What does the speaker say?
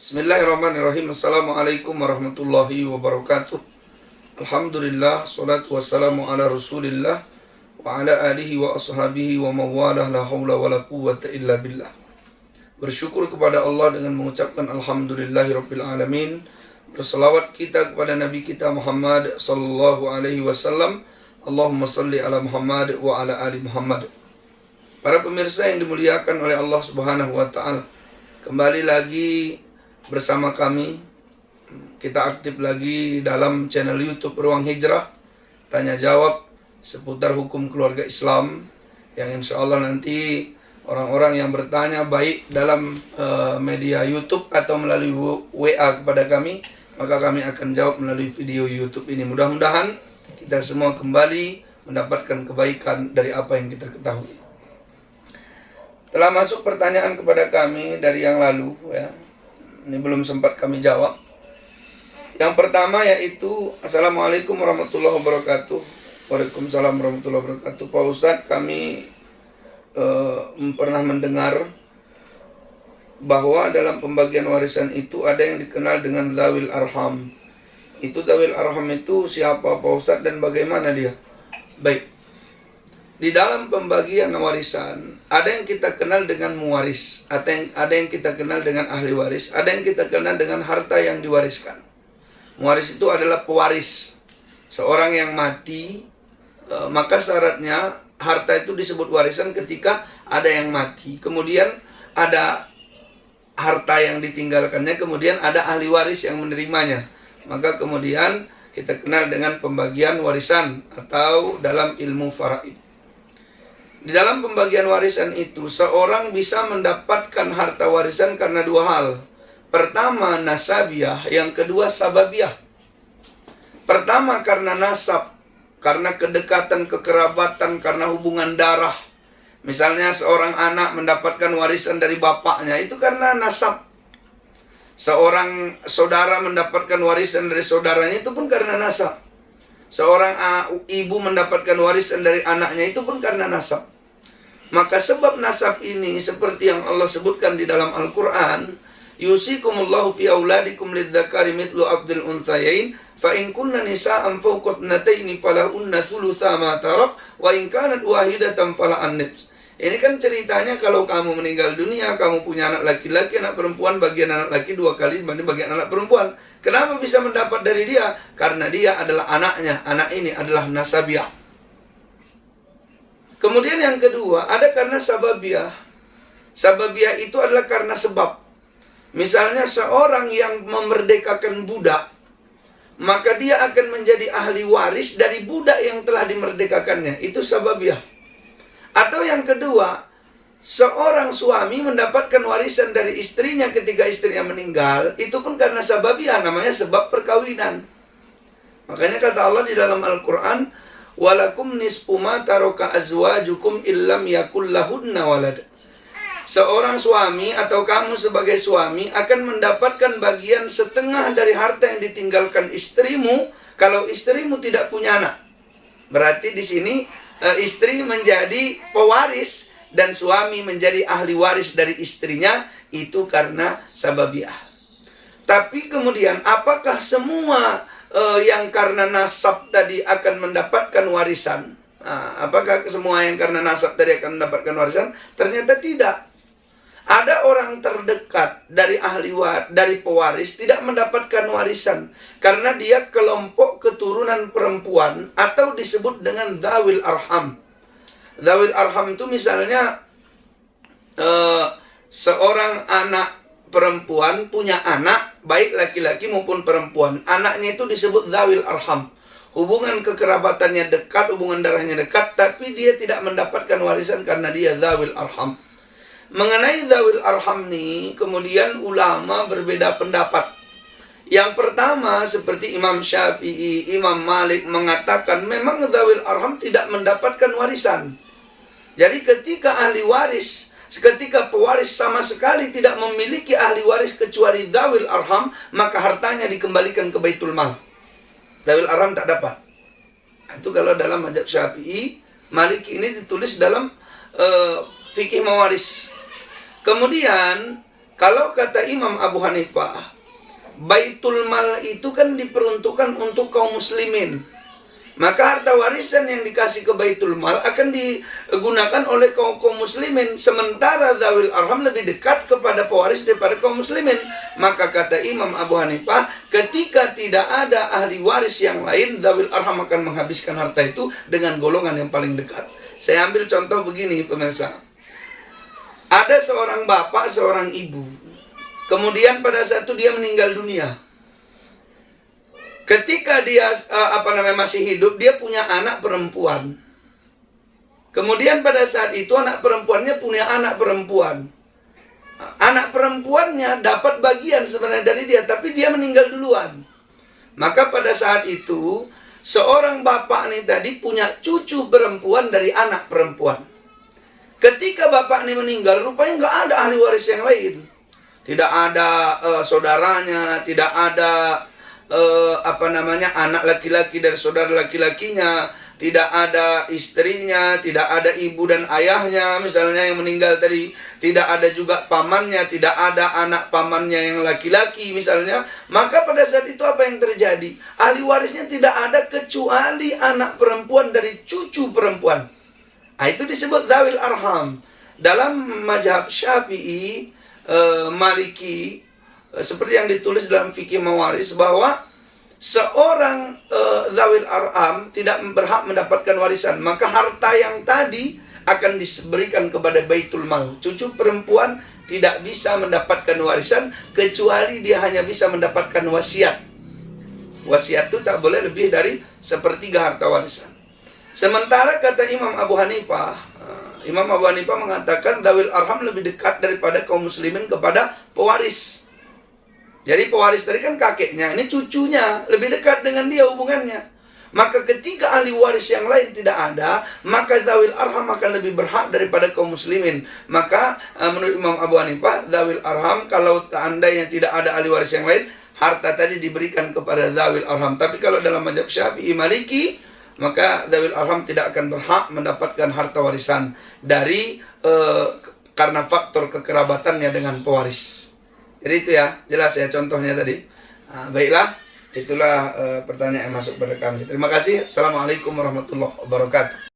Bismillahirrahmanirrahim. Assalamualaikum warahmatullahi wabarakatuh. Alhamdulillah, salatu wassalamu ala rasulillah wa ala alihi wa ashabihi wa mawalah, la hawla wa la quwwata illa billah. Bersyukur kepada Allah dengan mengucapkan alhamdulillahi rabbil alamin. Berselawat kita kepada Nabi kita Muhammad sallallahu alaihi wasallam. Allahumma salli ala Muhammad wa ala ali Muhammad. Para pemirsa yang dimuliakan oleh Allah Subhanahu wa taala, kembali lagi bersama kami. Kita aktif lagi dalam channel YouTube Ruang Hijrah, tanya jawab seputar hukum keluarga Islam, yang insya Allah nanti orang-orang yang bertanya baik dalam media YouTube atau melalui WA kepada kami, maka kami akan jawab melalui video YouTube ini. Mudah-mudahan kita semua kembali mendapatkan kebaikan dari apa yang kita ketahui. Telah masuk pertanyaan kepada kami dari yang lalu, ya. Ini belum sempat kami jawab. Yang pertama yaitu, Assalamualaikum warahmatullahi wabarakatuh. Waalaikumsalam warahmatullahi wabarakatuh. Pak Ustadz, kami pernah mendengar bahwa dalam pembagian warisan itu ada yang dikenal dengan Dzawil Arham. Itu Dzawil Arham itu siapa Pak Ustadz dan bagaimana dia? Baik. Di dalam pembagian warisan, ada yang kita kenal dengan muwaris, ada yang kita kenal dengan ahli waris, ada yang kita kenal dengan harta yang diwariskan. Muwaris itu adalah pewaris. Seorang yang mati, maka syaratnya harta itu disebut warisan ketika ada yang mati. Kemudian ada harta yang ditinggalkannya, kemudian ada ahli waris yang menerimanya. Maka kemudian kita kenal dengan pembagian warisan atau dalam ilmu faraid. Di dalam pembagian warisan itu, seorang bisa mendapatkan harta warisan karena dua hal. Pertama, nasabiah. Yang kedua, sababiah. Pertama, karena nasab. Karena kedekatan, kekerabatan, karena hubungan darah. Misalnya seorang anak mendapatkan warisan dari bapaknya, itu karena nasab. Seorang saudara mendapatkan warisan dari saudaranya, itu pun karena nasab. Seorang ibu mendapatkan warisan dari anaknya, itu pun karena nasab. Maka sebab nasab ini seperti yang Allah sebutkan di dalam Al-Quran, yusikumullahu fi auladikum lidzakari mithlu abdil unthayain fa in kunna nisa'an fawqa ithnataini falahunna thulutsa ma tarak wa in kanat wahidatan falahan nifs. Ini kan ceritanya kalau kamu meninggal dunia, kamu punya anak laki-laki, anak perempuan, bagian anak laki 2 kali dibanding bagian anak perempuan. Kenapa bisa mendapat dari dia? Karena dia adalah anaknya. Anak ini adalah nasabiah. Kemudian yang kedua, ada karena sababiah. Sababiah itu adalah karena sebab. Misalnya seorang yang memerdekakan budak, maka dia akan menjadi ahli waris dari budak yang telah dimerdekakannya. Itu sababiah. Atau yang kedua, seorang suami mendapatkan warisan dari istrinya ketika istrinya meninggal, itu pun karena sababiah, namanya sebab perkawinan. Makanya kata Allah di dalam Al-Quran, walakum nisfu ma taraka azwajukum illam yakul lahunna walad. Seorang suami atau kamu sebagai suami akan mendapatkan bagian setengah dari harta yang ditinggalkan istrimu kalau istrimu tidak punya anak. Berarti di sini istri menjadi pewaris dan suami menjadi ahli waris dari istrinya, itu karena sababiah. Tapi kemudian apakah semua yang karena nasab tadi akan mendapatkan warisan? Apakah semua yang karena nasab tadi akan mendapatkan warisan? Ternyata tidak. Ada orang terdekat dari dari pewaris tidak mendapatkan warisan karena dia kelompok keturunan perempuan atau disebut dengan dzawil arham. Dzawil arham itu misalnya seorang anak perempuan punya anak, baik laki-laki maupun perempuan. Anaknya itu disebut dzawil arham. Hubungan kekerabatannya dekat, hubungan darahnya dekat, tapi dia tidak mendapatkan warisan karena dia dzawil arham. Mengenai dzawil arham ini, kemudian ulama berbeda pendapat. Yang pertama, seperti Imam Syafi'i, Imam Malik mengatakan memang dzawil arham tidak mendapatkan warisan. Jadi ketika ahli waris, ketika pewaris sama sekali tidak memiliki ahli waris kecuali dzawil arham, maka hartanya dikembalikan ke Baitul Mal. Dzawil arham tak dapat. Itu kalau dalam mazhab Syafi'i, Maliki ini ditulis dalam fikih mawaris. Kemudian Kalau kata Imam Abu Hanifah, Baitul Mal itu kan diperuntukkan untuk kaum muslimin. Maka harta warisan yang dikasih ke Baitul Mal akan digunakan oleh kaum muslimin. Sementara Dzawil Arham lebih dekat kepada pewaris daripada kaum muslimin. Maka kata Imam Abu Hanifah, ketika tidak ada ahli waris yang lain, Dzawil Arham akan menghabiskan harta itu dengan golongan yang paling dekat. Saya ambil contoh begini pemirsa. Ada seorang bapak, seorang ibu. Kemudian pada saat itu dia meninggal dunia. Ketika dia masih hidup, dia punya anak perempuan. Kemudian pada saat itu anak perempuannya punya anak perempuan. Anak perempuannya dapat bagian sebenarnya dari dia, tapi dia meninggal duluan. Maka pada saat itu seorang bapak ini tadi punya cucu perempuan dari anak perempuan. Ketika bapak ini meninggal, rupanya nggak ada ahli waris yang lain. Tidak ada saudaranya, tidak ada anak laki-laki dari saudara laki-lakinya, tidak ada istrinya, tidak ada ibu dan ayahnya misalnya yang meninggal tadi, tidak ada juga pamannya, tidak ada anak pamannya yang laki-laki misalnya. Maka pada saat itu apa yang terjadi? Ahli warisnya tidak ada kecuali anak perempuan dari cucu perempuan. Nah, itu disebut Dzawil Arham. Dalam mazhab Syafi'i, Maliki, seperti yang ditulis dalam fikih mawaris, bahwa seorang Dzawil Arham tidak berhak mendapatkan warisan, maka harta yang tadi akan diberikan kepada Baitul Mal. Cucu perempuan tidak bisa mendapatkan warisan kecuali dia hanya bisa mendapatkan wasiat. Wasiat itu tak boleh lebih dari sepertiga harta warisan. Sementara kata Imam Abu Hanifah, Imam Abu Hanifah mengatakan Dzawil Arham lebih dekat daripada kaum muslimin kepada pewaris. Jadi pewaris tadi kan kakeknya, ini cucunya, lebih dekat dengan dia hubungannya. Maka ketika ahli waris yang lain tidak ada, maka Dzawil Arham akan lebih berhak daripada kaum muslimin. Maka menurut Imam Abu Hanifah, Dzawil Arham kalau seandainya tidak ada ahli waris yang lain, harta tadi diberikan kepada Dzawil Arham. Tapi kalau dalam mazhab Syafi'i Maliki, maka Dzawil Arham tidak akan berhak mendapatkan harta warisan dari karena faktor kekerabatannya dengan pewaris. Jadi itu ya, jelas ya contohnya tadi. Baiklah, itulah pertanyaan yang masuk pada kami. Terima kasih. Assalamualaikum warahmatullahi wabarakatuh.